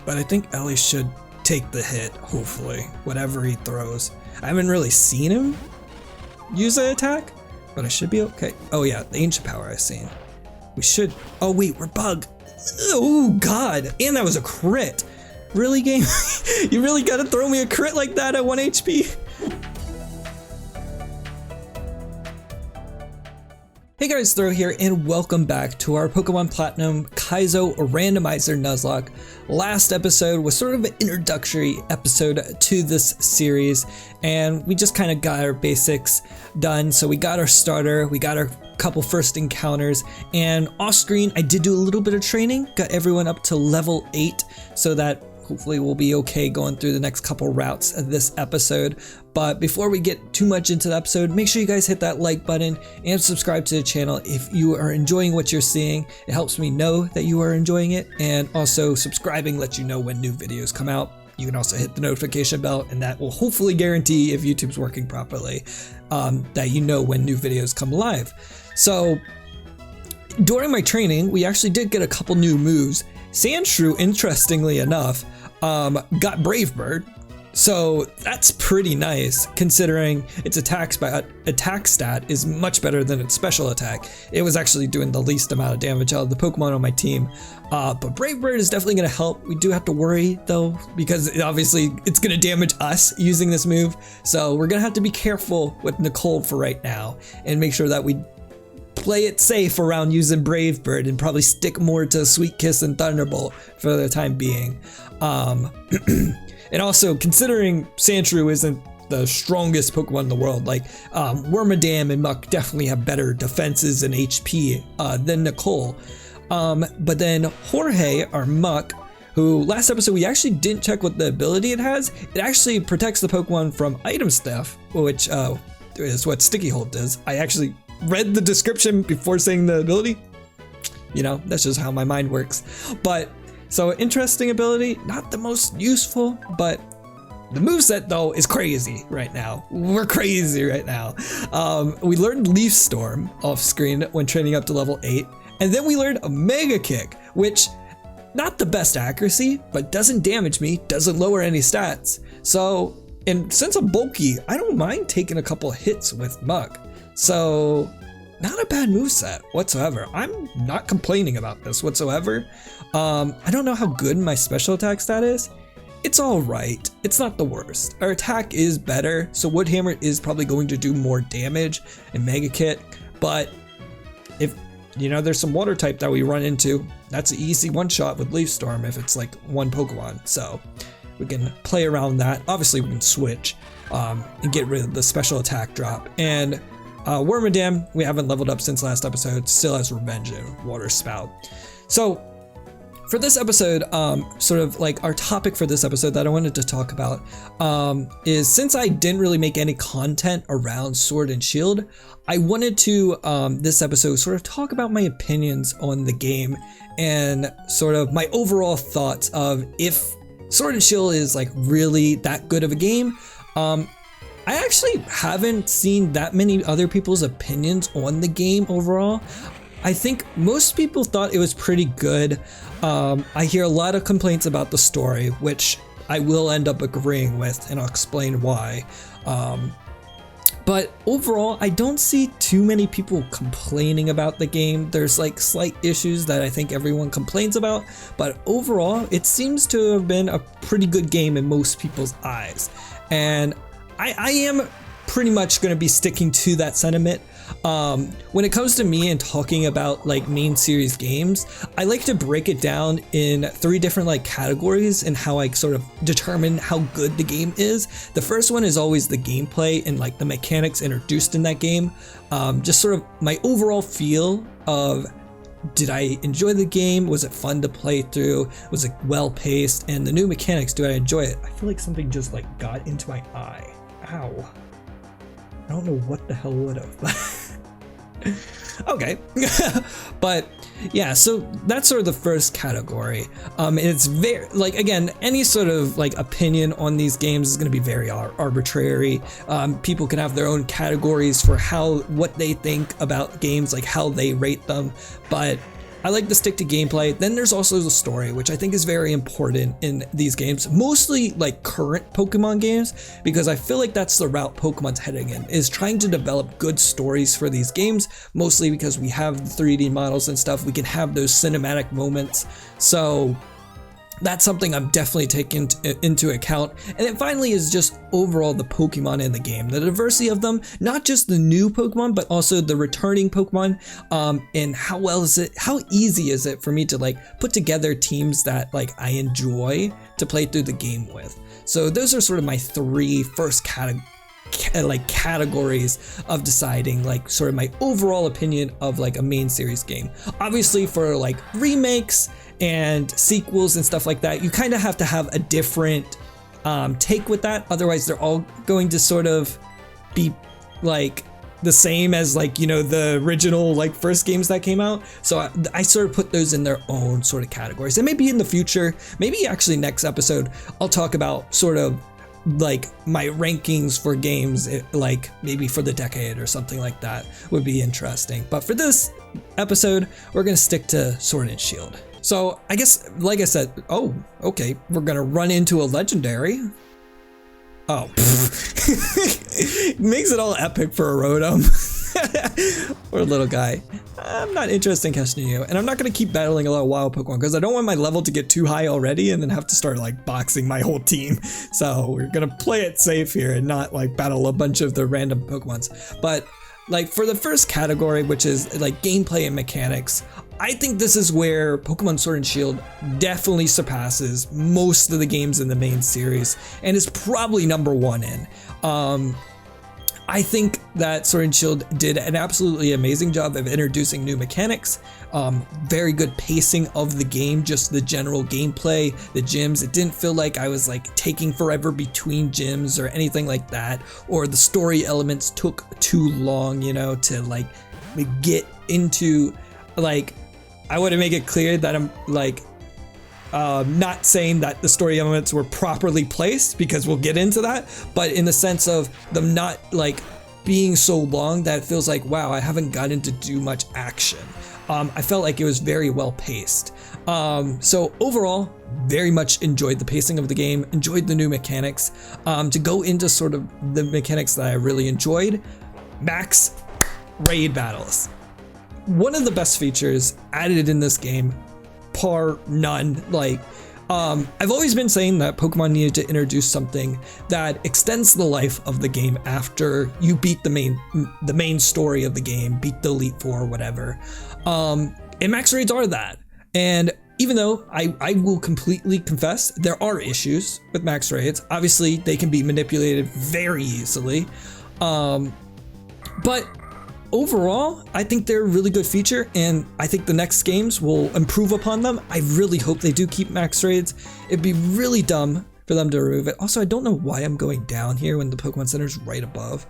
but I think Ellie should take the hit, hopefully, whatever he throws. I haven't really seen him use an attack, but I should be okay. Oh yeah, the ancient power I've seen. We should, oh wait, we're bug. Oh god, and that was a crit. Really, game? You really gotta throw me a crit like that at 1 HP? Hey guys, Throh here, and welcome back to our Pokemon Platinum Kaizo Randomizer Nuzlocke. Last episode was sort of an introductory episode to this series, and we just kind of got our basics done. So we got our starter, we got our couple first encounters, and off screen I did do a little bit of training, got everyone up to level 8 so that hopefully we'll be okay going through the next couple routes of this episode. But before we get too much into the episode, make sure you guys hit that like button and subscribe to the channel if you are enjoying what you're seeing. It helps me know that you are enjoying it, and also subscribing lets you know when new videos come out. You can also hit the notification bell, and that will hopefully guarantee, if YouTube's working properly, that you know when new videos come live. So during my training, we actually did get a couple new moves. Sandshrew, interestingly enough, got Brave Bird, so that's pretty nice considering its attack stat is much better than its special attack. It was actually doing the least amount of damage out of the Pokemon on my team, but Brave Bird is definitely going to help. We do have to worry though, because obviously it's going to damage us using this move, so we're going to have to be careful with Nicole for right now and make sure that we play it safe around using Brave Bird and probably stick more to Sweet Kiss and Thunderbolt for the time being. And also, considering Sandshrew isn't the strongest Pokemon in the world, like Wormadam and Muck definitely have better defenses and HP than Nicole. But then Jorge, our Muck, who last episode we actually didn't check what the ability it has. It actually protects the Pokemon from item theft, which is what Sticky Hold does. I actually read the description before saying the ability. You know, that's just how my mind works. But so interesting ability, not the most useful, but the moveset though is crazy right now. We're crazy right now. We learned Leaf Storm off screen when training up to level 8, and then we learned a Mega Kick, which not the best accuracy, but doesn't damage me, doesn't lower any stats. So, and since I'm bulky, I don't mind taking a couple hits with Muck. So, not a bad moveset whatsoever. I'm not complaining about this whatsoever. I don't know how good my special attack stat is. It's alright. It's not the worst. Our attack is better, so Wood Hammer is probably going to do more damage and Mega Kit, but if, you know, there's some water type that we run into, that's an easy one-shot with Leaf Storm if it's like one Pokemon, so we can play around that. Obviously we can switch and get rid of the special attack drop. And Wormadam, we haven't leveled up since last episode, still has Revenge and Water Spout. So for this episode, sort of like our topic for this episode that I wanted to talk about is, since I didn't really make any content around Sword and Shield, I wanted to, this episode, sort of talk about my opinions on the game and sort of my overall thoughts of if Sword and Shield is like really that good of a game. I actually haven't seen that many other people's opinions on the game overall. I think most people thought it was pretty good. I hear a lot of complaints about the story, which I will end up agreeing with, and I'll explain why. But overall, I don't see too many people complaining about the game. There's like slight issues that I think everyone complains about, but overall, it seems to have been a pretty good game in most people's eyes. And I am pretty much going to be sticking to that sentiment. When it comes to me and talking about like main series games, I like to break it down in 3 different like categories and how I sort of determine how good the game is. The first one is always the gameplay and like the mechanics introduced in that game. Just sort of my overall feel of, did I enjoy the game? Was it fun to play through? Was it well paced? And the new mechanics, do I enjoy it? I feel like something just like got into my eye. Ow. I don't know what the hell would have. Okay. But yeah, so that's sort of the first category. It's very, like, again, any sort of like opinion on these games is going to be very arbitrary. People can have their own categories for what they think about games, like how they rate them. But I like the stick to gameplay. Then there's also the story, which I think is very important in these games, mostly like current Pokemon games, because I feel like that's the route Pokemon's heading in, is trying to develop good stories for these games, mostly because we have the 3D models and stuff. We can have those cinematic moments. So that's something I'm definitely taking into account. And then finally is just overall the Pokemon in the game, the diversity of them, not just the new Pokemon, but also the returning Pokemon, and how easy is it for me to like put together teams that like I enjoy to play through the game with. So those are sort of my three first categories of deciding like sort of my overall opinion of like a main series game. Obviously for like remakes and sequels and stuff like that, you kind of have to have a different take with that, otherwise they're all going to sort of be like the same as like, you know, the original like first games that came out. So I sort of put those in their own sort of categories, and maybe in the future, maybe actually next episode, I'll talk about sort of like my rankings for games, like maybe for the decade or something like that would be interesting. But for this episode, we're gonna stick to Sword and Shield. So I guess, like I said, oh, okay, we're gonna run into a legendary. Oh, makes it all epic for a Rotom. Or a little guy. I'm not interested in catching you, and I'm not gonna keep battling a lot of wild Pokemon because I don't want my level to get too high already and then have to start like boxing my whole team. So we're gonna play it safe here and not like battle a bunch of the random Pokemons. But like for the first category, which is like gameplay and mechanics, I think this is where Pokemon Sword and Shield definitely surpasses most of the games in the main series and is probably number one in. I think that Sword and Shield did an absolutely amazing job of introducing new mechanics, very good pacing of the game, just the general gameplay, the gyms. It didn't feel like I was like taking forever between gyms or anything like that, or the story elements took too long, you know, to like get into like, I want to make it clear that I'm like, not saying that the story elements were properly placed, because we'll get into that, but in the sense of them not like being so long that it feels like, wow, I haven't gotten to do much action. I felt like it was very well paced. So overall, very much enjoyed the pacing of the game, enjoyed the new mechanics. To go into sort of the mechanics that I really enjoyed, max raid battles. One of the best features added in this game, par none. Like, I've always been saying that Pokemon needed to introduce something that extends the life of the game after you beat the main story of the game, beat the Elite Four or whatever. And max raids are that. And even though I will completely confess there are issues with max raids, obviously they can be manipulated very easily. But overall, I think they're a really good feature, and I think the next games will improve upon them. I really hope they do keep max raids. It'd be really dumb for them to remove it. Also, I don't know why I'm going down here when the Pokemon Center's right above.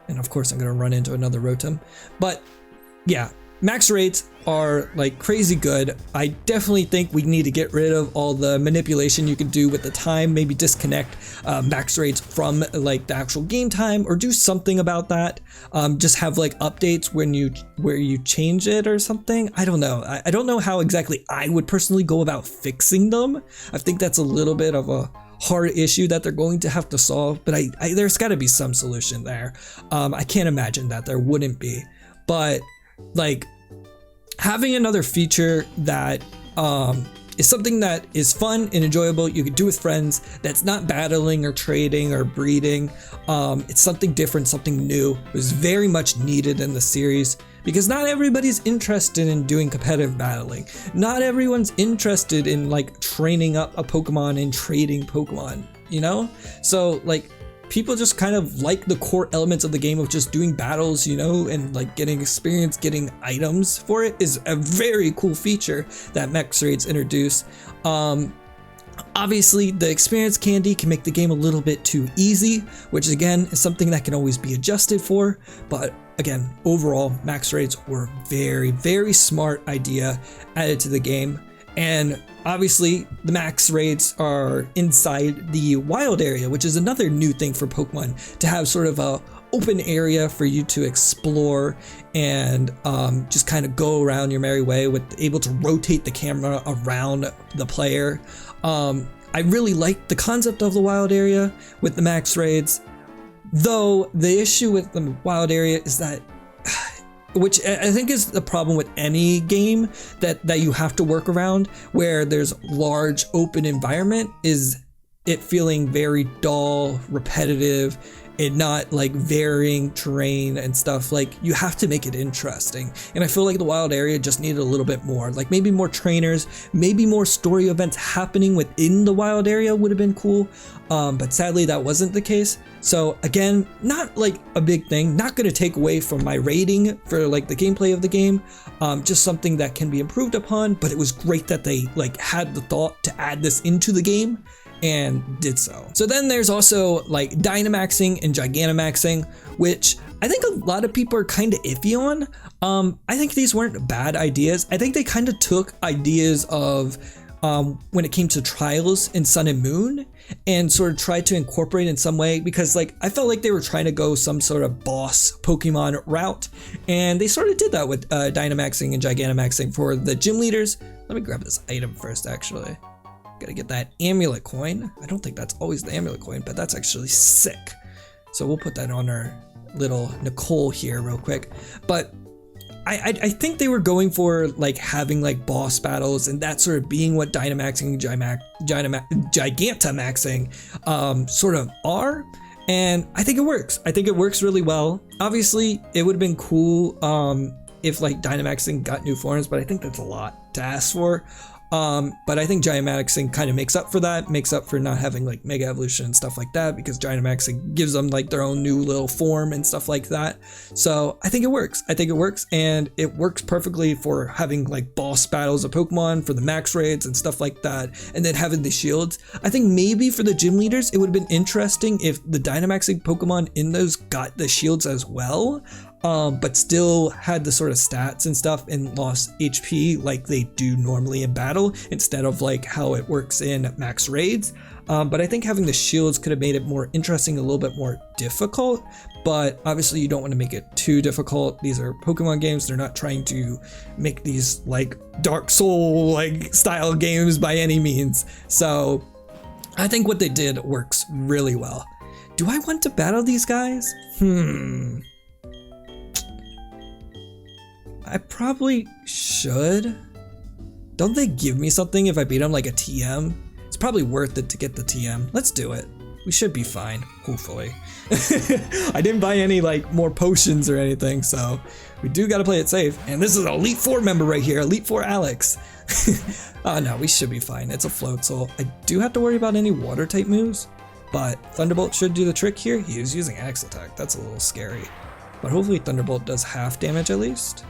And of course, I'm going to run into another Rotom. But yeah, max raids are like crazy good. I definitely think we need to get rid of all the manipulation you can do with the time, maybe disconnect max raids from like the actual game time, or do something about that. Just have like updates where you change it or something. I don't know. I don't know how exactly I would personally go about fixing them. I think that's a little bit of a hard issue that they're going to have to solve, but there's got to be some solution there. I can't imagine that there wouldn't be, but like, having another feature that is something that is fun and enjoyable, you can do with friends, that's not battling or trading or breeding. It's something different, something new. It was very much needed in the series, because not everybody's interested in doing competitive battling. Not everyone's interested in like training up a Pokemon and trading Pokemon, you know? So like, people just kind of like the core elements of the game of just doing battles, you know, and like getting experience, getting items for it is a very cool feature that max raids introduce. Obviously, the experience candy can make the game a little bit too easy, which again is something that can always be adjusted for. But again, overall, max raids were very, very smart idea added to the game. And obviously, the max raids are inside the wild area, which is another new thing for Pokemon, to have sort of a open area for you to explore and just kind of go around your merry way with able to rotate the camera around the player. I really like the concept of the wild area with the max raids, though the issue with the wild area is that, which I think is the problem with any game that you have to work around, where there's large open environment, is it feeling very dull, repetitive, and not like varying terrain and stuff. Like, you have to make it interesting, and I feel like the wild area just needed a little bit more, like maybe more trainers, maybe more story events happening within the wild area would have been cool, but sadly that wasn't the case. So again, not like a big thing, not going to take away from my rating for like the gameplay of the game, just something that can be improved upon, but it was great that they like had the thought to add this into the game and did so. So then there's also like Dynamaxing and Gigantamaxing, which I think a lot of people are kind of iffy on. I think these weren't bad ideas. I think they kind of took ideas of when it came to Trials in Sun and Moon and sort of tried to incorporate in some way, because like I felt like they were trying to go some sort of boss Pokemon route, and they sort of did that with Dynamaxing and Gigantamaxing for the gym leaders. Let me grab this item first, actually. Gotta get that amulet coin. I don't think that's always the amulet coin, but that's actually sick. So we'll put that on our little Nicole here real quick. But I think they were going for like having like boss battles and that sort of being what Dynamaxing and Gigantamaxing sort of are. And I think it works. I think it works really well. Obviously, it would have been cool if like Dynamaxing got new forms, but I think that's a lot to ask for. But I think Gigantamaxing kind of makes up for that, makes up for not having like Mega Evolution and stuff like that, because Dynamaxing gives them like their own new little form and stuff like that. So I think it works. I think it works, and it works perfectly for having like boss battles of Pokemon for the max raids and stuff like that, and then having the shields. I think maybe for the gym leaders, it would have been interesting if the Dynamaxing Pokemon in those got the shields as well. But still had the sort of stats and stuff and lost HP like they do normally in battle, instead of like how it works in max raids. But I think having the shields could have made it more interesting, a little bit more difficult, but obviously you don't want to make it too difficult. These are Pokemon games. They're not trying to make these like Dark Soul like style games by any means. So I think what they did works really well. Do I want to battle these guys? I probably should. Don't they give me something if I beat them, like a TM? It's probably worth it to get the TM. Let's do it. We should be fine, hopefully. I didn't buy any like more potions or anything, so we do gotta play it safe. And this is an Elite Four member right here, Elite Four Alex. Oh no, we should be fine. It's a float soul. I do have to worry about any water type moves, but Thunderbolt should do the trick here. He is using Axe Attack. That's a little scary, but hopefully Thunderbolt does half damage at least.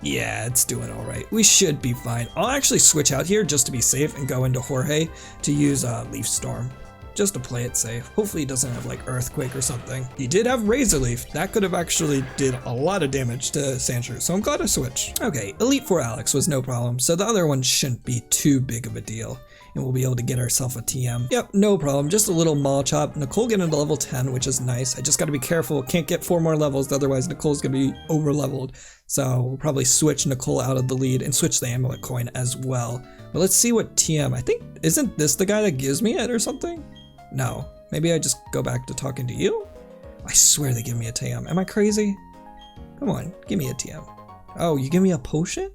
Yeah, it's doing all right. We should be fine. I'll actually switch out here just to be safe and go into Jorge to use Leaf Storm, just to play it safe. Hopefully he doesn't have like Earthquake or something. He did have Razor Leaf. That could have actually did a lot of damage to Sandshrew, so I'm glad I switched. Okay, Elite Four Alex was no problem, so the other one shouldn't be too big of a deal, and we'll be able to get ourselves a TM. Yep, no problem. Just a little Machop. Nicole getting to level 10, which is nice. I just got to be careful. Can't get 4 more levels, otherwise Nicole's going to be over leveled. So we'll probably switch Nicole out of the lead and switch the Amulet Coin as well. But let's see what TM, I think, isn't this the guy that gives me it or something? No, maybe I just go back to talking to you? I swear they give me a TM. Am I crazy? Come on, give me a TM. Oh, you give me a potion?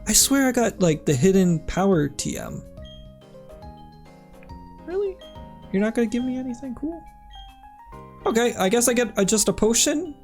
I swear I got like the hidden power TM. Really? You're not gonna give me anything cool? Okay, I guess I get just a potion?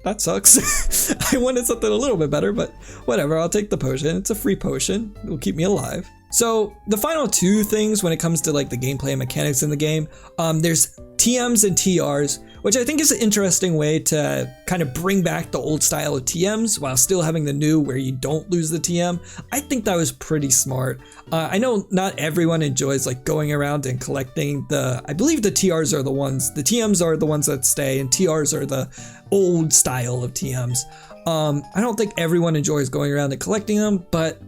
That sucks. I wanted something a little bit better, but whatever, I'll take the potion. It's a free potion. It'll keep me alive. So the final two things when it comes to like the gameplay and mechanics in the game, there's TMs and TRs, which I think is an interesting way to kind of bring back the old style of TMs while still having the new where you don't lose the TM. I think that was pretty smart. I know not everyone enjoys like going around and collecting I believe the TRs are the ones, the TMs are the ones that stay and TRs are the old style of TMs. I don't think everyone enjoys going around and collecting them, but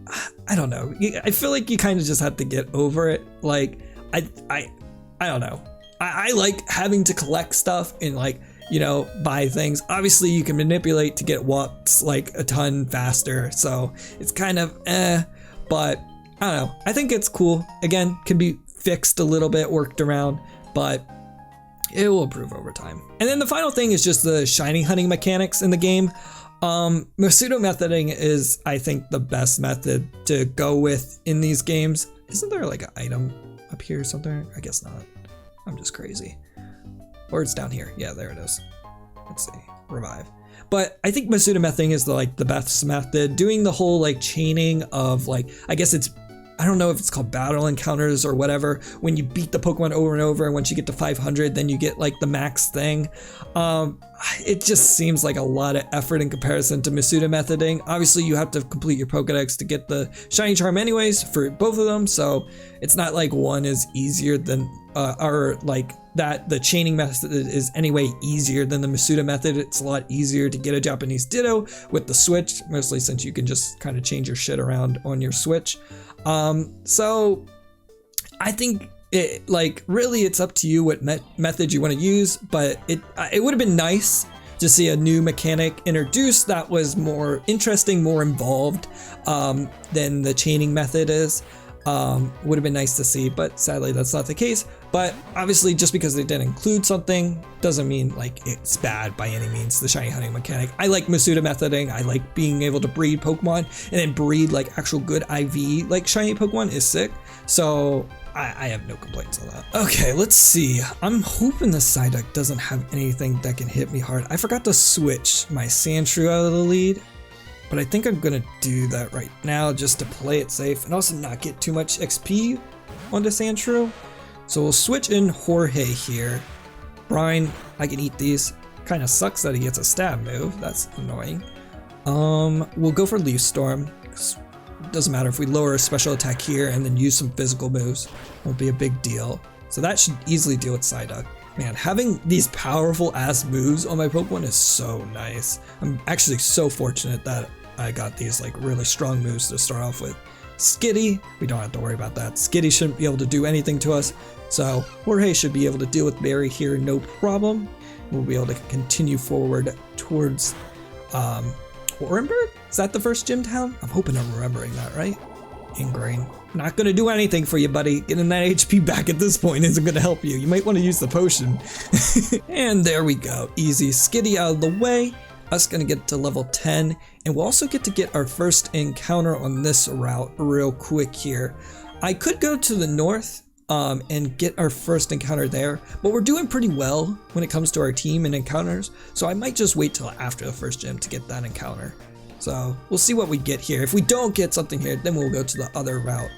I don't know. I feel like you kind of just have to get over it. Like, I don't know. I like having to collect stuff and like, you know, buy things. Obviously you can manipulate to get watts like a ton faster, so it's kind of but I don't know, I think it's cool. Again, can be fixed a little bit, worked around, but it will improve over time. And then the final thing is just the shiny hunting mechanics in the game. Pseudo methoding is, I think, the best method to go with in these games. Isn't there like an item up here or something? I guess not. I'm just crazy. Or it's down here. Yeah, there it is. Let's see. Revive. But I think pseudo methoding is the best method. Doing the whole like chaining of like, I guess it's, I don't know if it's called battle encounters or whatever, when you beat the Pokemon over and over, and once you get to 500, then you get like the max thing. It just seems like a lot of effort in comparison to pseudo methoding. Obviously you have to complete your Pokedex to get the shiny charm anyways for both of them, so it's not like one is easier than, or like that the chaining method is anyway easier than the pseudo method. It's a lot easier to get a Japanese Ditto with the Switch, mostly since you can just kind of change your shit around on your Switch. So I think it, like, really it's up to you what method you want to use, but it would have been nice to see a new mechanic introduced that was more interesting, more involved, than the chaining method is. Would have been nice to see, but sadly that's not the case. But obviously just because they didn't include something doesn't mean like it's bad by any means, the shiny hunting mechanic. I like pseudo methoding. I like being able to breed Pokemon and then breed like actual good IV like shiny Pokemon is sick. So I have no complaints on that. Okay, let's see. I'm hoping the Psyduck doesn't have anything that can hit me hard. I forgot to switch my Sandshrew out of the lead, but I think I'm gonna do that right now just to play it safe and also not get too much XP onto Sandshrew. So we'll switch in Jorge here. Brine, I can eat these. Kind of sucks that he gets a stab move. That's annoying. We'll go for Leaf Storm. Doesn't matter if we lower a special attack here and then use some physical moves. Won't be a big deal. So that should easily deal with Psyduck. Man, having these powerful ass moves on my Pokemon is so nice. I'm actually so fortunate that I got these like really strong moves to start off with. Skitty, we don't have to worry about that. Skitty shouldn't be able to do anything to us. So Jorge should be able to deal with Barry here, no problem. We'll be able to continue forward towards Orenburg? Is that the first gym town? I'm hoping I'm remembering that right. Ingrain. Not gonna do anything for you, buddy. Getting that HP back at this point isn't gonna help you. You might want to use the potion. And there we go. Easy. Skitty out of the way. Us gonna get to level 10. And we'll also get to get our first encounter on this route real quick here. I could go to the north and get our first encounter there, but we're doing pretty well when it comes to our team and encounters, so I might just wait till after the first gym to get that encounter. So we'll see what we get here. If we don't get something here, then we'll go to the other route.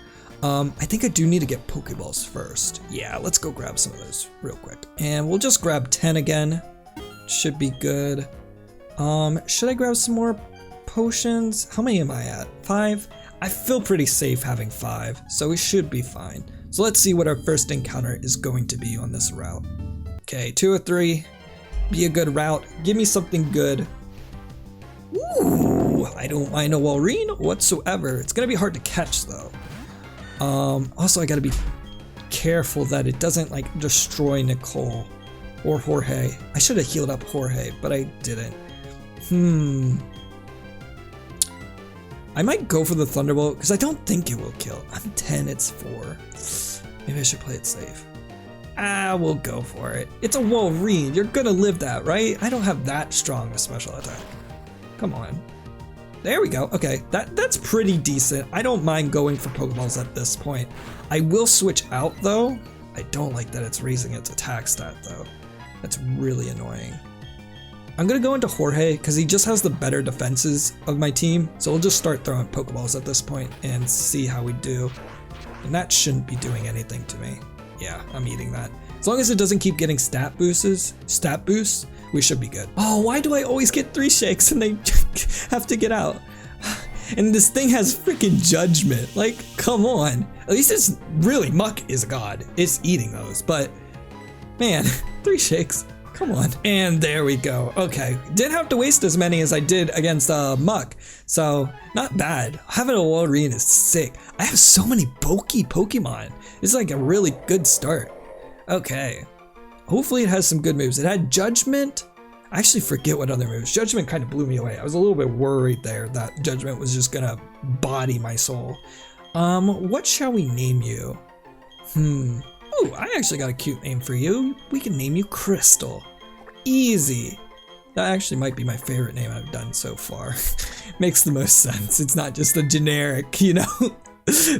I think I do need to get Pokeballs first. Yeah, let's go grab some of those real quick. And we'll just grab 10 again. Should be good. Should I grab some more potions? How many am I at? 5? I feel pretty safe having 5, so we should be fine. So let's see what our first encounter is going to be on this route. Okay, 2 or 3. Be a good route. Give me something good. Ooh, I don't mind a Walrein whatsoever. It's gonna be hard to catch though. Also I gotta be careful that it doesn't like destroy Nicole or Jorge. I should have healed up Jorge, but I didn't. I might go for the Thunderbolt because I don't think it will kill. I'm 10, it's 4. Maybe I should play it safe. We'll go for it. It's a Walrein. You're gonna live that, right? I don't have that strong a special attack. Come on. There we go. Okay, that's pretty decent. I don't mind going for Pokeballs at this point. I will switch out though. I don't like that it's raising its attack stat though. That's really annoying. I'm gonna go into Jorge because he just has the better defenses of my team. So we'll just start throwing Pokeballs at this point and see how we do. And that shouldn't be doing anything to me. Yeah, I'm eating that. As long as it doesn't keep getting stat boosts, we should be good. Oh, why do I always get 3 shakes and they have to get out? And this thing has freaking judgment. Like, come on. At least it's really, Muck is a god. It's eating those, but man, 3 shakes. Come on. And there we go. Okay, didn't have to waste as many as I did against Muck, so not bad. Having a Walrein is sick. I have so many bulky Pokemon. It's like a really good start. Okay, hopefully it has some good moves. It had Judgment. I actually forget what other moves. Judgment kind of blew me away. I was a little bit worried there that Judgment was just gonna body my soul. What shall we name you? Ooh, I actually got a cute name for you. We can name you Crystal. Easy. That actually might be my favorite name I've done so far. Makes the most sense. It's not just a generic, you know,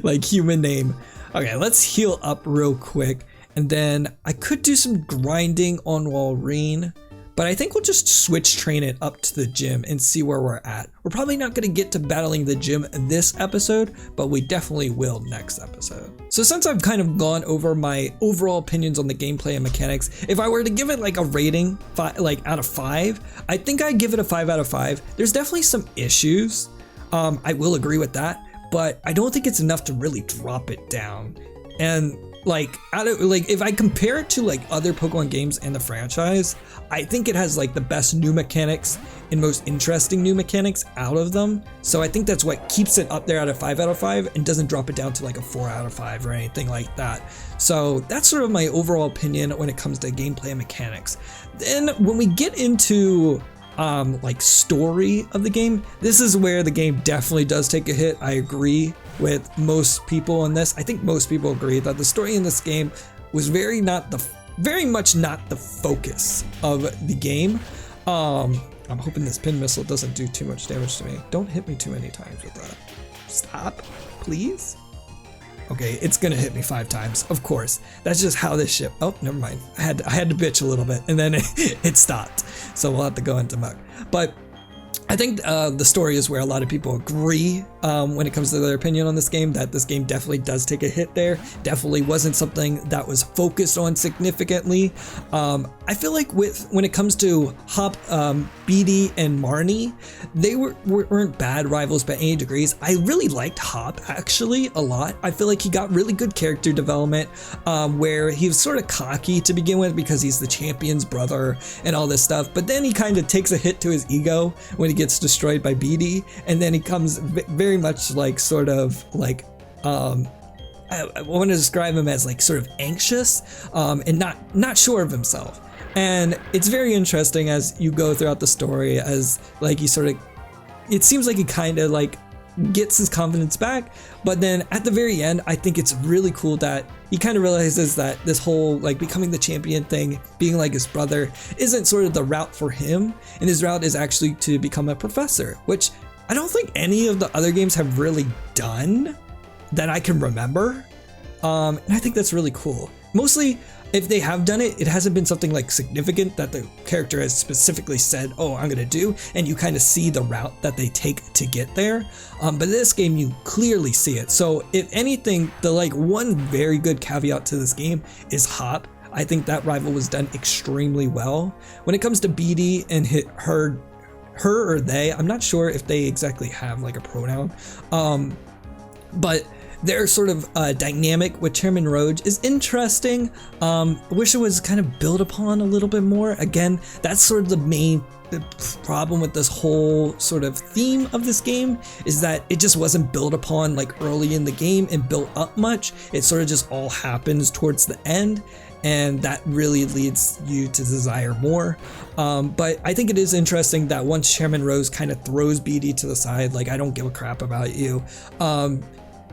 like human name. Okay, let's heal up real quick. And then I could do some grinding on Walrein, but I think we'll just switch train it up to the gym and see where we're at. We're probably not going to get to battling the gym this episode, but we definitely will next episode. So since I've kind of gone over my overall opinions on the gameplay and mechanics, if I were to give it like a rating, like out of 5, I think I'd give it a 5 out of 5. There's definitely some issues. I will agree with that, but I don't think it's enough to really drop it down. And like if I compare it to like other Pokemon games in the franchise, I think it has like the best new mechanics and most interesting new mechanics out of them. So I think that's what keeps it up there at a 5 out of 5 and doesn't drop it down to like a 4 out of 5 or anything like that. So that's sort of my overall opinion when it comes to gameplay and mechanics. Then when we get into like story of the game, this is where the game definitely does take a hit. I agree with most people on this. I think most people agree that the story in this game was very much not the focus of the game. I'm hoping this pin missile doesn't do too much damage to me. Don't hit me too many times with that. Stop, please. Okay, it's gonna hit me 5 times, of course. That's just how this ship. Oh, never mind. I had to bitch a little bit, and then it stopped. So we'll have to go into muck. But I think the story is where a lot of people agree when it comes to their opinion on this game, that this game definitely does take a hit there. Definitely wasn't something that was focused on significantly. I feel like when it comes to Hop, BD, and Marnie, they weren't bad rivals by any degrees. I really liked Hop actually a lot. I feel like he got really good character development where he was sort of cocky to begin with because he's the champion's brother and all this stuff. But then he kind of takes a hit to his ego when he gets destroyed by BD, and then he comes very much like sort of like I want to describe him as like sort of anxious and not sure of himself. And it's very interesting as you go throughout the story, as like it seems like he kind of like gets his confidence back, but then at the very end, I think it's really cool that he kind of realizes that this whole like becoming the champion thing, being like his brother, isn't sort of the route for him, and his route is actually to become a professor, which I don't think any of the other games have really done that I can remember. And I think that's really cool. Mostly, if they have done it, it hasn't been something like significant that the character has specifically said, oh, I'm gonna do, and you kind of see the route that they take to get there. But in this game, you clearly see it. So if anything, the like one very good caveat to this game is Hop. I think that rival was done extremely well. When it comes to BD and her or they, I'm not sure if they exactly have like a pronoun, but their sort of dynamic with Chairman Roge is interesting. I wish it was kind of built upon a little bit more. Again, that's sort of the main problem with this whole sort of theme of this game, is that it just wasn't built upon like early in the game and built up much. It sort of just all happens towards the end, and that really leads you to desire more. But I think it is interesting that once Chairman Rose kind of throws BD to the side, like, I don't give a crap about you,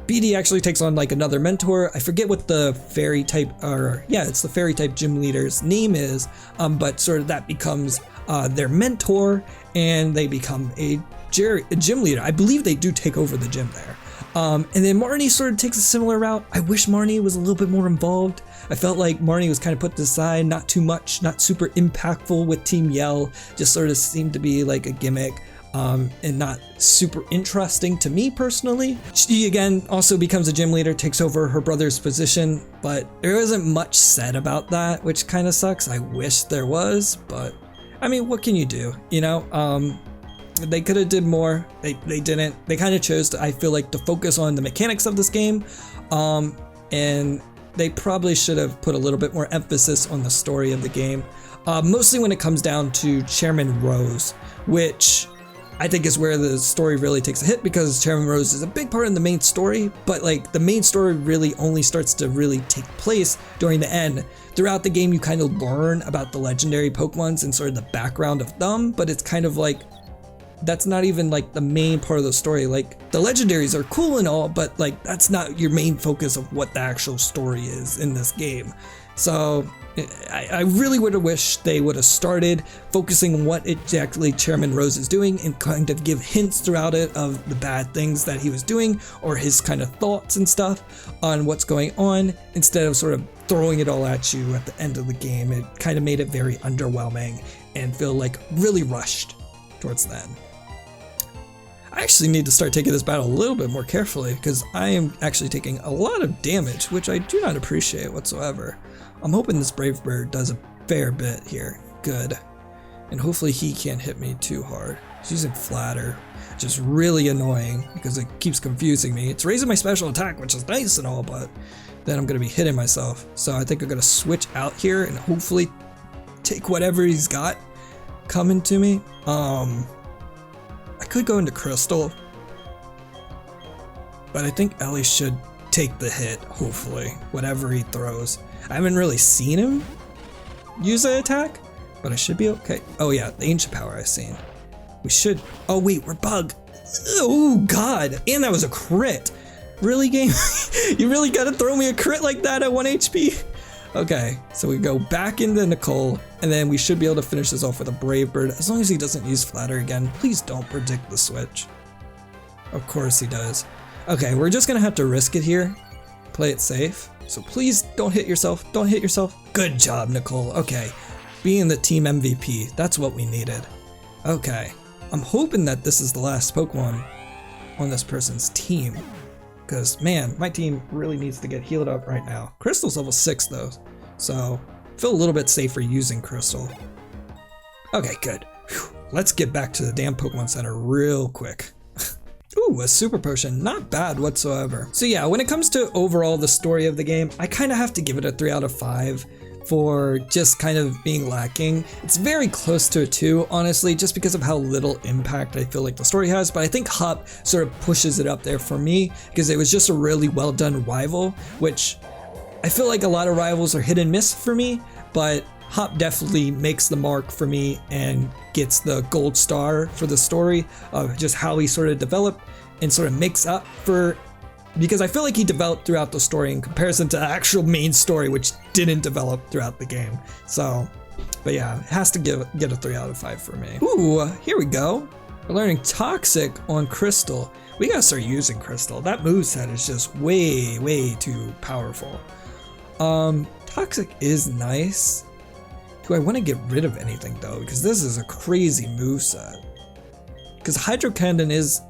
BD actually takes on like another mentor. I forget what the fairy type, it's the fairy type gym leader's name is, but sort of that becomes their mentor, and they become a gym leader. I believe they do take over the gym there. And then Marnie sort of takes a similar route. I wish Marnie was a little bit more involved. I felt like Marnie was kind of put to the side, not too much, not super impactful with Team Yell, just sort of seemed to be like a gimmick. And not super interesting to me personally. She again also becomes a gym leader, takes over her brother's position, but there isn't much said about that, which kind of sucks. I wish there was, but I mean, what can you do? You know, they could have did more. They didn't. They kind of chose to, I feel like, to focus on the mechanics of this game, and they probably should have put a little bit more emphasis on the story of the game, mostly when it comes down to Chairman Rose, which I think is where the story really takes a hit, because Chairman Rose is a big part in the main story, but like the main story really only starts to really take place during the end. Throughout the game, you kind of learn about the legendary Pokemons and sort of the background of them, but it's kind of like, that's not even like the main part of the story. Like the legendaries are cool and all, but like that's not your main focus of what the actual story is in this game. So I really would have wished they would have started focusing on what exactly Chairman Rose is doing and kind of give hints throughout it of the bad things that he was doing or his kind of thoughts and stuff on what's going on, instead of sort of throwing it all at you at the end of the game. It kind of made it very underwhelming and feel like really rushed towards the end. I actually need to start taking this battle a little bit more carefully, because I am actually taking a lot of damage, which I do not appreciate whatsoever. I'm hoping this Brave Bird does a fair bit here. Good. And hopefully he can't hit me too hard. He's using Flatter, which is really annoying because it keeps confusing me. It's raising my special attack, which is nice and all, but then I'm going to be hitting myself. So I think I'm going to switch out here and hopefully take whatever he's got coming to me. I could go into Crystal, but I think Ellie should take the hit, hopefully, whatever he throws. I haven't really seen him use an attack, but I should be okay. Oh yeah, the Ancient Power I've seen. We should, oh wait, we're Bug. Oh god, and that was a crit. Really, game? You really gotta throw me a crit like that at 1 HP? Okay, so we go back into Nicole, and then we should be able to finish this off with a Brave Bird, as long as he doesn't use Flatter again. Please don't predict the switch. Of course he does. Okay, we're just gonna have to risk it here. Play it safe. So please don't hit yourself. Don't hit yourself. Good job, Nicole. Okay, being the team MVP, that's what we needed. Okay, I'm hoping that this is the last Pokemon on this person's team, because man, my team really needs to get healed up right now. Crystal's level 6 though, so I feel a little bit safer using Crystal. Okay, good. Whew. Let's get back to the damn Pokemon Center real quick. Ooh, a Super Potion, not bad whatsoever. So yeah, when it comes to overall the story of the game, I kind of have to give it a 3 out of 5 for just kind of being lacking. It's very close to a 2, honestly, just because of how little impact I feel like the story has, but I think Hop sort of pushes it up there for me, because it was just a really well done rival, which I feel like a lot of rivals are hit and miss for me, but Hop definitely makes the mark for me and gets the gold star for the story of just how he sort of developed and sort of makes up for, because I feel like he developed throughout the story in comparison to the actual main story, which didn't develop throughout the game. So, but yeah, it has to get a 3 out of 5 for me. Ooh, here we go. We're learning Toxic on Crystal. We gotta start using Crystal. That moveset is just way, way too powerful. Toxic is nice. Do I want to get rid of anything though? Because this is a crazy moveset. Because Hydro Cannon is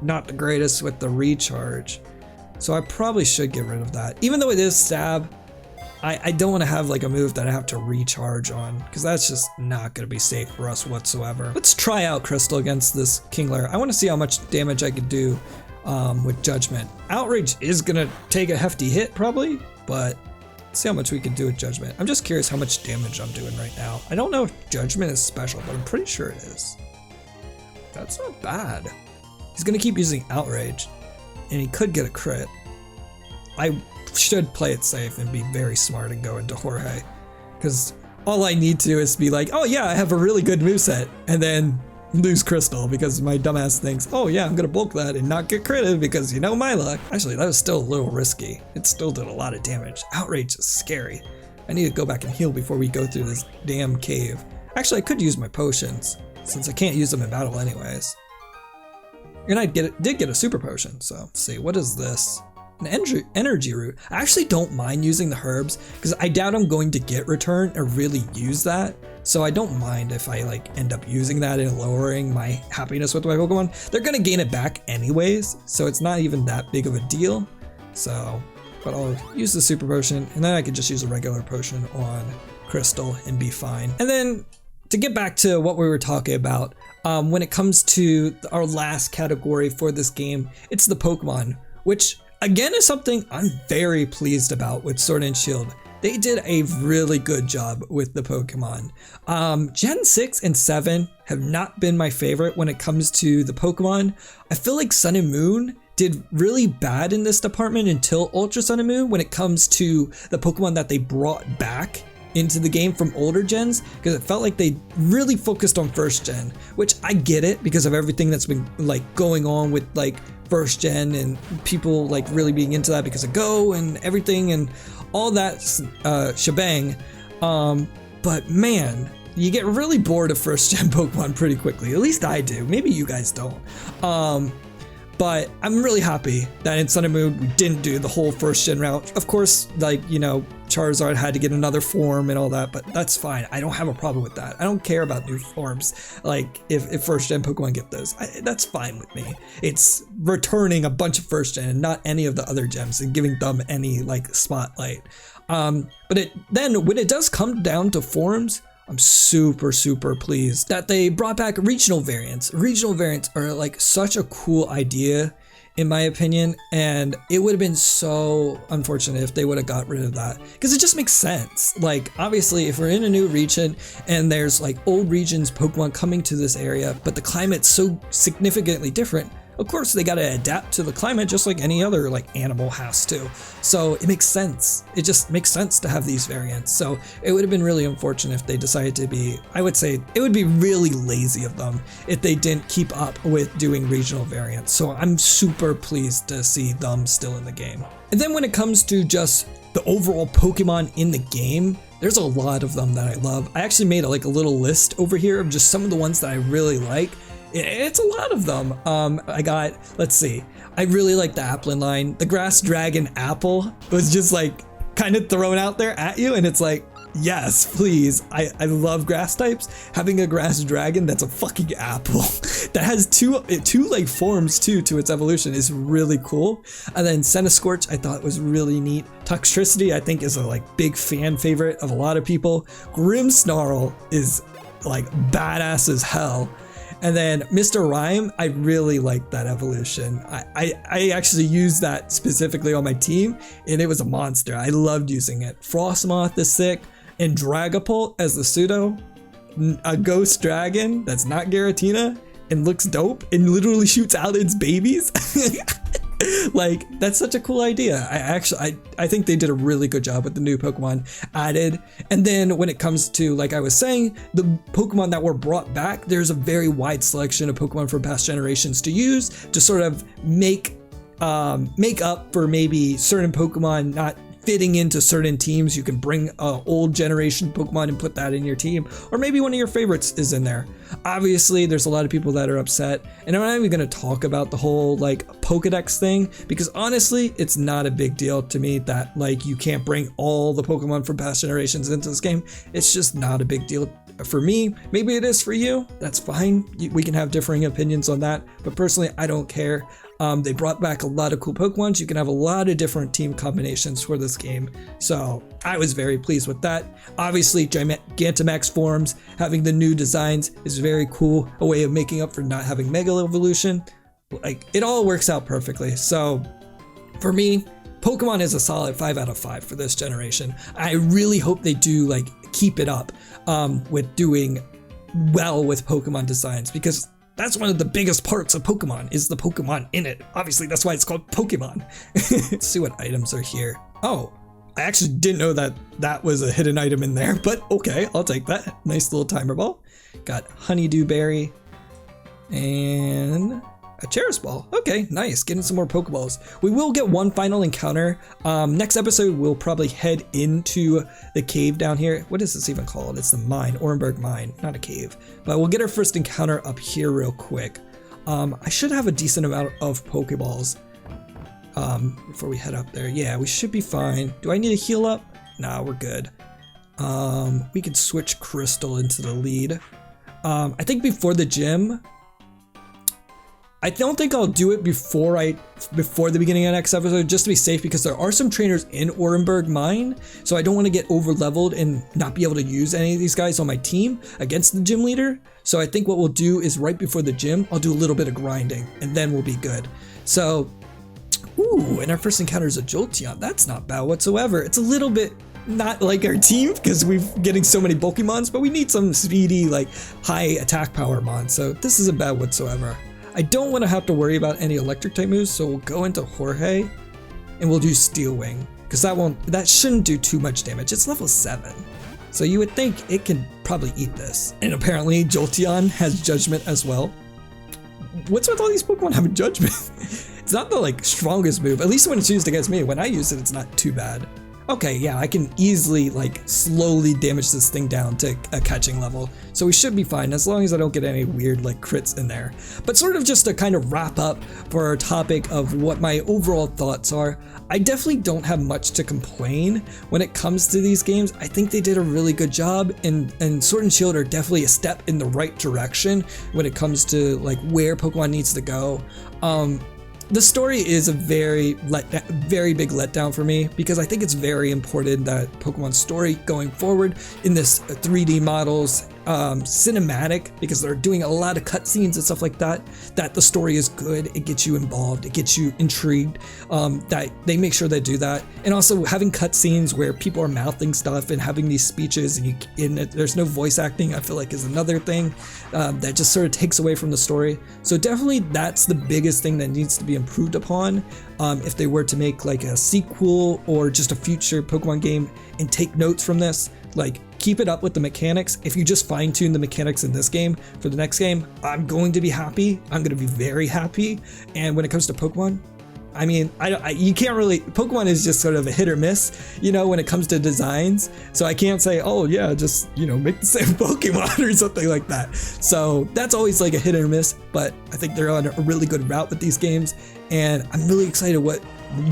not the greatest with the recharge. So I probably should get rid of that. Even though it is stab, I don't want to have like a move that I have to recharge on, because that's just not going to be safe for us whatsoever. Let's try out Crystal against this Kingler. I want to see how much damage I could do with Judgment. Outrage is going to take a hefty hit probably, but see how much we can do with Judgment. I'm just curious how much damage I'm doing right now. I don't know if Judgment is special, but I'm pretty sure it is. That's not bad. He's gonna keep using Outrage, and he could get a crit. I should play it safe and be very smart and go into Jorge, because all I need to do is be like, oh yeah, I have a really good moveset, and then lose Crystal because my dumbass thinks, oh yeah, I'm gonna bulk that and not get critted because you know my luck. Actually, that was still a little risky. It still did a lot of damage. Outrage is scary. I need to go back and heal before we go through this damn cave. Actually, I could use my potions since I can't use them in battle anyways. And I did get a super potion, so let's see, what is this? An energy root. I actually don't mind using the herbs because I doubt I'm going to get return or really use that. So I don't mind if I like end up using that and lowering my happiness with my Pokemon. They're gonna gain it back anyways, so it's not even that big of a deal. So, but I'll use the super potion and then I can just use a regular potion on Crystal and be fine. And then to get back to what we were talking about, when it comes to our last category for this game, it's the Pokemon, which again is something I'm very pleased about with Sword and Shield. they did a really good job with the Pokemon. Gen 6 and 7 have not been my favorite when it comes to the Pokemon. I feel like Sun and Moon did really bad in this department until Ultra Sun and Moon when it comes to the Pokemon that they brought back into the game from older gens, because it felt like they really focused on first gen, which I get it because of everything that's been like going on with like first gen and people like really being into that because of Go and everything and all that shebang. But man, you get really bored of first gen Pokemon pretty quickly. At least I do. Maybe you guys don't. But I'm really happy that in Sun and Moon we didn't do the whole first gen route. Of course, like, you know, Charizard had to get another form and all that, but that's fine. I don't have a problem with that. I don't care about new forms. Like if first gen Pokemon get those, that's fine with me. It's returning a bunch of first gen and not any of the other gems and giving them any like spotlight. But then when it does come down to forms, I'm super pleased that they brought back regional variants. Regional variants are like such a cool idea in my opinion, and it would have been so unfortunate if they would have got rid of that, because it just makes sense. Like obviously if we're in a new region and there's like old regions Pokemon coming to this area, but the climate's so significantly different, of course they got to adapt to the climate just like any other like animal has to. So it makes sense. It just makes sense to have these variants. So it would have been really unfortunate if they decided to be, I would say it would be really lazy of them if they didn't keep up with doing regional variants. So I'm super pleased to see them still in the game. And then when it comes to just the overall Pokemon in the game, there's a lot of them that I love. I actually made like a little list over here of just some of the ones that I really like. It's a lot of them. I got, let's see, I really like the Applin line. The Grass Dragon Apple was just like kind of thrown out there at you, and it's like, yes, please. I love grass types. Having a Grass Dragon that's a fucking apple that has two like forms too to its evolution is really cool. And then Centiskorch I thought was really neat. Toxtricity I think is a like big fan favorite of a lot of people. Grimmsnarl is like badass as hell. And then Mr. Rhyme, I really liked that evolution. I actually used that specifically on my team, and it was a monster. I loved using it. Frostmoth is sick, and Dragapult as the pseudo, a ghost dragon that's not Giratina and looks dope and literally shoots out its babies. Like, that's such a cool idea. I think they did a really good job with the new Pokemon added. And then when it comes to, like I was saying, the Pokemon that were brought back, there's a very wide selection of Pokemon from past generations to use to sort of make up for maybe certain Pokemon not fitting into certain teams. You can bring old generation Pokemon and put that in your team, or maybe one of your favorites is in there. Obviously there's a lot of people that are upset, and I'm not even going to talk about the whole like Pokedex thing, because honestly it's not a big deal to me that like you can't bring all the Pokemon from past generations into this game. It's just not a big deal for me. Maybe it is for you, that's fine. We can have differing opinions on that, but personally I don't care. They brought back a lot of cool Pokemon. You can have a lot of different team combinations for this game. So I was very pleased with that. Obviously, Gigantamax forms, having the new designs is very cool. A way of making up for not having Mega Evolution. Like, it all works out perfectly. So for me, Pokemon is a solid 5 out of 5 for this generation. I really hope they do like keep it up with doing well with Pokemon designs, because that's one of the biggest parts of Pokemon, is the Pokemon in it. Obviously, that's why it's called Pokemon. Let's see what items are here. Oh, I actually didn't know that that was a hidden item in there, but okay, I'll take that. Nice little timer ball. Got Honeydew Berry and a Charis Ball. Okay, nice. Getting some more Pokeballs. We will get one final encounter. Next episode, we'll probably head into the cave down here. What is this even called? It's the mine, Orenburg Mine, not a cave. But we'll get our first encounter up here real quick. I should have a decent amount of Pokeballs before we head up there. Yeah, we should be fine. Do I need to heal up? Nah, we're good. We could switch Crystal into the lead. I think before the gym, I don't think I'll do it before the beginning of next episode, just to be safe, because there are some trainers in Orenburg Mine, so I don't want to get over leveled and not be able to use any of these guys on my team against the gym leader. So I think what we'll do is right before the gym, I'll do a little bit of grinding, and then we'll be good. So, ooh, and our first encounter is a Jolteon. That's not bad whatsoever. It's a little bit not like our team because we're getting so many bulky mons, but we need some speedy, like high attack power mons. So this isn't bad whatsoever. I don't want to have to worry about any electric type moves, so we'll go into Jorge and we'll do Steel Wing because that shouldn't do too much damage. It's level 7. So you would think it can probably eat this. And apparently Jolteon has Judgment as well. What's with all these Pokemon having Judgment? It's not the like strongest move, at least when it's used against me. When I use it, it's not too bad. Okay, yeah, I can easily like slowly damage this thing down to a catching level. So we should be fine as long as I don't get any weird like crits in there. But sort of just to kind of wrap up for our topic of what my overall thoughts are, I definitely don't have much to complain when it comes to these games. I think they did a really good job, and Sword and Shield are definitely a step in the right direction when it comes to like where Pokemon needs to go. The story is a very big letdown for me because I think it's very important that Pokemon's story going forward in this 3D models cinematic, because they're doing a lot of cutscenes and stuff like that, that the story is good, it gets you involved, it gets you intrigued, that they make sure they do that. And also having cutscenes where people are mouthing stuff and having these speeches and there's no voice acting, I feel like is another thing that just sort of takes away from the story. So definitely that's the biggest thing that needs to be improved upon if they were to make like a sequel or just a future Pokemon game and take notes from this. Like, keep it up with the mechanics. If you just fine-tune the mechanics in this game for the next game, I'm going to be happy. I'm going to be very happy. And when it comes to Pokemon, I mean, you can't really, Pokemon is just sort of a hit or miss, you know, when it comes to designs. So I can't say, oh yeah, just, you know, make the same Pokemon or something like that. So that's always like a hit or miss, but I think they're on a really good route with these games. And I'm really excited what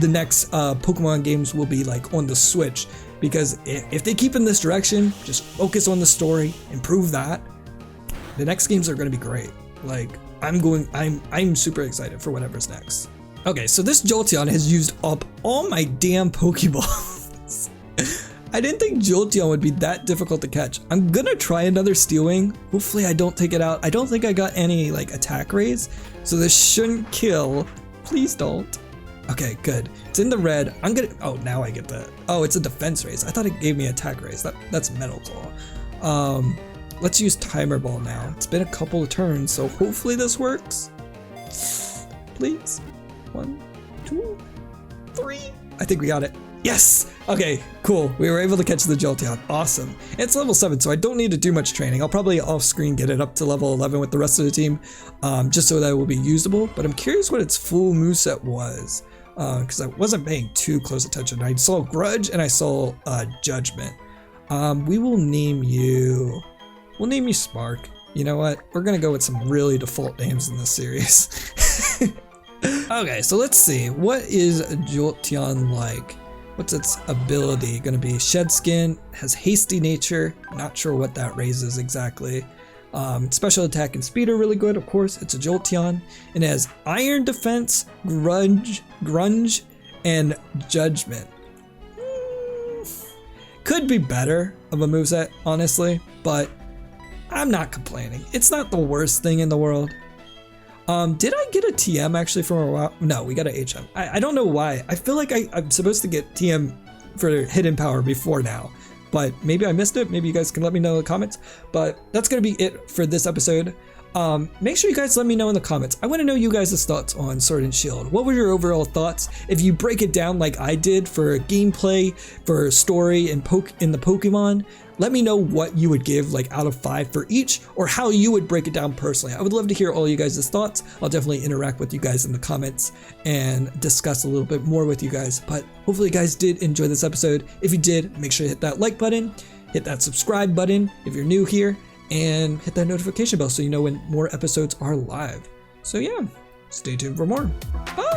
the next Pokemon games will be like on the Switch. Because if they keep in this direction, just focus on the story, improve that, the next games are going to be great. Like, I'm super excited for whatever's next. Okay, so this Jolteon has used up all my damn Pokeballs. I didn't think Jolteon would be that difficult to catch. I'm gonna try another Steel Wing. Hopefully I don't take it out. I don't think I got any like attack raise, so this shouldn't kill. Please don't. Okay, good. It's in the red. I'm gonna, oh, now I get the, oh, it's a defense raise. I thought it gave me attack raise. That's Metal Claw. Let's use Timer Ball now. It's been a couple of turns, so hopefully this works. Please. 1, 2, 3. I think we got it. Yes! Okay, cool. We were able to catch the Jolteon. Awesome. It's level 7, so I don't need to do much training. I'll probably off screen get it up to level 11 with the rest of the team, just so that it will be usable. But I'm curious what its full moveset was, because I wasn't paying too close attention. I saw Grudge and I saw Judgment. We will name you, we'll name you Spark. You know what? We're gonna go with some really default names in this series. Okay, so let's see. What is Jolteon like? What's its ability gonna be? Shed Skin, has hasty nature, not sure what that raises exactly. Special attack and speed are really good, of course, it's a Jolteon. And it has Iron Defense, Grunge, and Judgment. Could be better of a moveset, honestly, but I'm not complaining. It's not the worst thing in the world. Did I get a TM actually from a while? No, we got an HM. I don't know why. I feel like I'm supposed to get TM for Hidden Power before now, but maybe I missed it. Maybe you guys can let me know in the comments, but that's going to be it for this episode. Make sure you guys let me know in the comments. I want to know you guys' thoughts on Sword and Shield. What were your overall thoughts? If you break it down like I did for gameplay, for story, and in the Pokemon, let me know what you would give like out of 5 for each, or how you would break it down personally. I would love to hear all you guys' thoughts. I'll definitely interact with you guys in the comments and discuss a little bit more with you guys. But hopefully you guys did enjoy this episode. If you did, make sure to hit that like button, hit that subscribe button if you're new here, and hit that notification bell so you know when more episodes are live. So yeah, stay tuned for more. Bye!